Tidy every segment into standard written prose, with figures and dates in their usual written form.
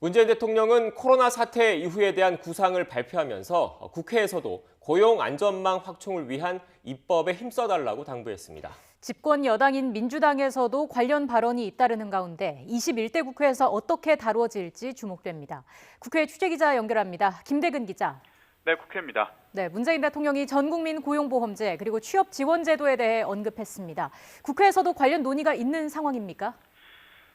문재인 대통령은 코로나 사태 이후에 대한 구상을 발표하면서 국회에서도 고용 안전망 확충을 위한 입법에 힘써달라고 당부했습니다. 집권 여당인 민주당에서도 관련 발언이 잇따르는 가운데 21대 국회에서 어떻게 다루어질지 주목됩니다. 국회 취재기자 연결합니다. 김대근 기자. 네, 국회입니다. 네, 문재인 대통령이 전국민 고용보험제 그리고 취업지원제도에 대해 언급했습니다. 국회에서도 관련 논의가 있는 상황입니까?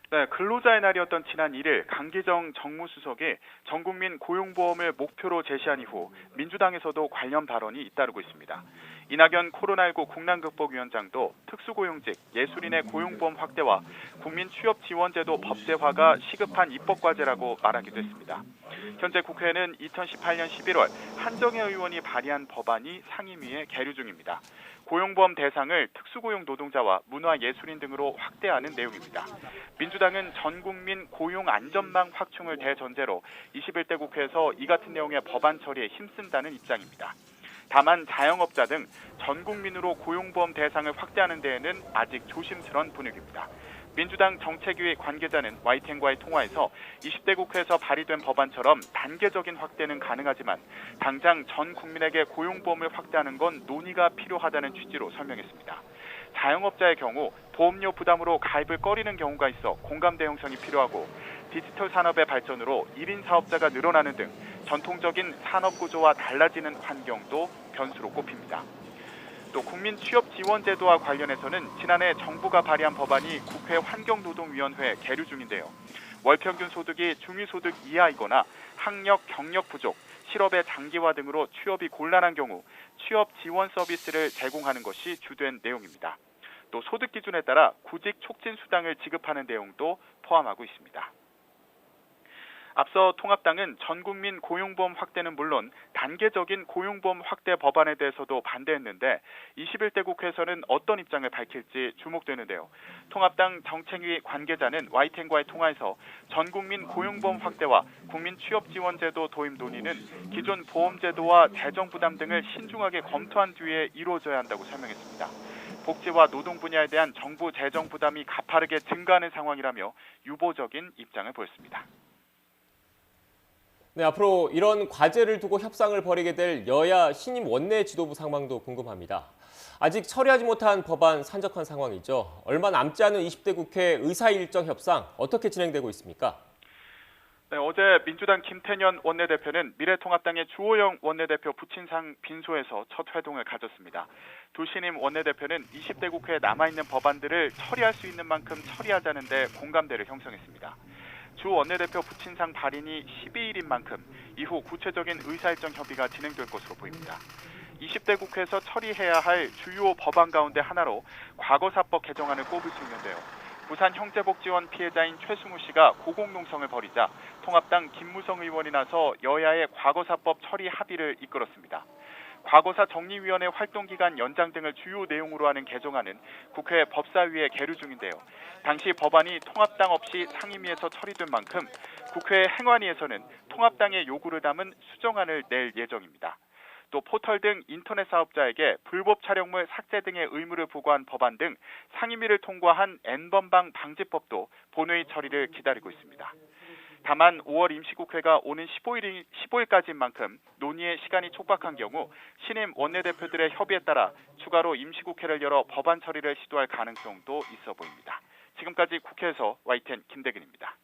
네, 근로자의 날이었던 지난 1일 강기정 정무수석이 전국민 고용보험을 목표로 제시한 이후 민주당에서도 관련 발언이 잇따르고 있습니다. 이낙연 코로나19 국난극복위원장도 특수고용직, 예술인의 고용보험 확대와 국민 취업지원제도 법제화가 시급한 입법과제라고 말하기도 했습니다. 현재 국회에는 2018년 11월 한정혜 의원이 발의한 법안이 상임위에 계류 중입니다. 고용보험 대상을 특수고용 노동자와 문화예술인 등으로 확대하는 내용입니다. 민주당은 전국민 고용 안전망 확충을 대전제로 21대 국회에서 이 같은 내용의 법안 처리에 힘쓴다는 입장입니다. 다만 자영업자 등 전국민으로 고용보험 대상을 확대하는 데에는 아직 조심스러운 분위기입니다. 민주당 정책위 관계자는 YTN과의 통화에서 20대 국회에서 발의된 법안처럼 단계적인 확대는 가능하지만 당장 전 국민에게 고용보험을 확대하는 건 논의가 필요하다는 취지로 설명했습니다. 자영업자의 경우 보험료 부담으로 가입을 꺼리는 경우가 있어 공감대 형성이 필요하고 디지털 산업의 발전으로 1인 사업자가 늘어나는 등 전통적인 산업 구조와 달라지는 환경도 변수로 꼽힙니다. 또 국민취업지원제도와 관련해서는 지난해 정부가 발의한 법안이 국회 환경노동위원회에 계류 중인데요. 월평균 소득이 중위소득 이하이거나 학력, 경력 부족, 실업의 장기화 등으로 취업이 곤란한 경우 취업 지원 서비스를 제공하는 것이 주된 내용입니다. 또 소득 기준에 따라 구직 촉진 수당을 지급하는 내용도 포함하고 있습니다. 앞서 통합당은 전국민 고용보험 확대는 물론 단계적인 고용보험 확대 법안에 대해서도 반대했는데 21대 국회에서는 어떤 입장을 밝힐지 주목되는데요. 통합당 정책위 관계자는 YTN과의 통화에서 전국민 고용보험 확대와 국민 취업지원제도 도입 논의는 기존 보험제도와 재정 부담 등을 신중하게 검토한 뒤에 이루어져야 한다고 설명했습니다. 복지와 노동 분야에 대한 정부 재정 부담이 가파르게 증가하는 상황이라며 유보적인 입장을 보였습니다. 네, 앞으로 이런 과제를 두고 협상을 벌이게 될 여야 신임 원내 지도부 상황도 궁금합니다. 아직 처리하지 못한 법안 산적한 상황이죠. 얼마 남지 않은 20대 국회 의사일정 협상 어떻게 진행되고 있습니까? 네, 어제 민주당 김태년 원내대표는 미래통합당의 주호영 원내대표 부친상 빈소에서 첫 회동을 가졌습니다. 두 신임 원내대표는 20대 국회에 남아있는 법안들을 처리할 수 있는 만큼 처리하자는 데 공감대를 형성했습니다. 주 원내대표 부친상 발의이 12일인 만큼 이후 구체적인 의사일정 협의가 진행될 것으로 보입니다. 20대 국회에서 처리해야 할 주요 법안 가운데 하나로 과거사법 개정안을 꼽을 수 있는데요. 부산 형제복지원 피해자인 최승우 씨가 고공농성을 벌이자 통합당 김무성 의원이 나서 여야의 과거사법 처리 합의를 이끌었습니다. 과거사 정리위원회 활동기간 연장 등을 주요 내용으로 하는 개정안은 국회 법사위에 계류 중인데요. 당시 법안이 통합당 없이 상임위에서 처리된 만큼 국회 행안위에서는 통합당의 요구를 담은 수정안을 낼 예정입니다. 또 포털 등 인터넷 사업자에게 불법 촬영물 삭제 등의 의무를 부과한 법안 등 상임위를 통과한 N번방 방지법도 본회의 처리를 기다리고 있습니다. 다만 5월 임시국회가 오는 15일까지인 만큼 논의의 시간이 촉박한 경우 신임 원내대표들의 협의에 따라 추가로 임시국회를 열어 법안 처리를 시도할 가능성도 있어 보입니다. 지금까지 국회에서 YTN 김대근입니다.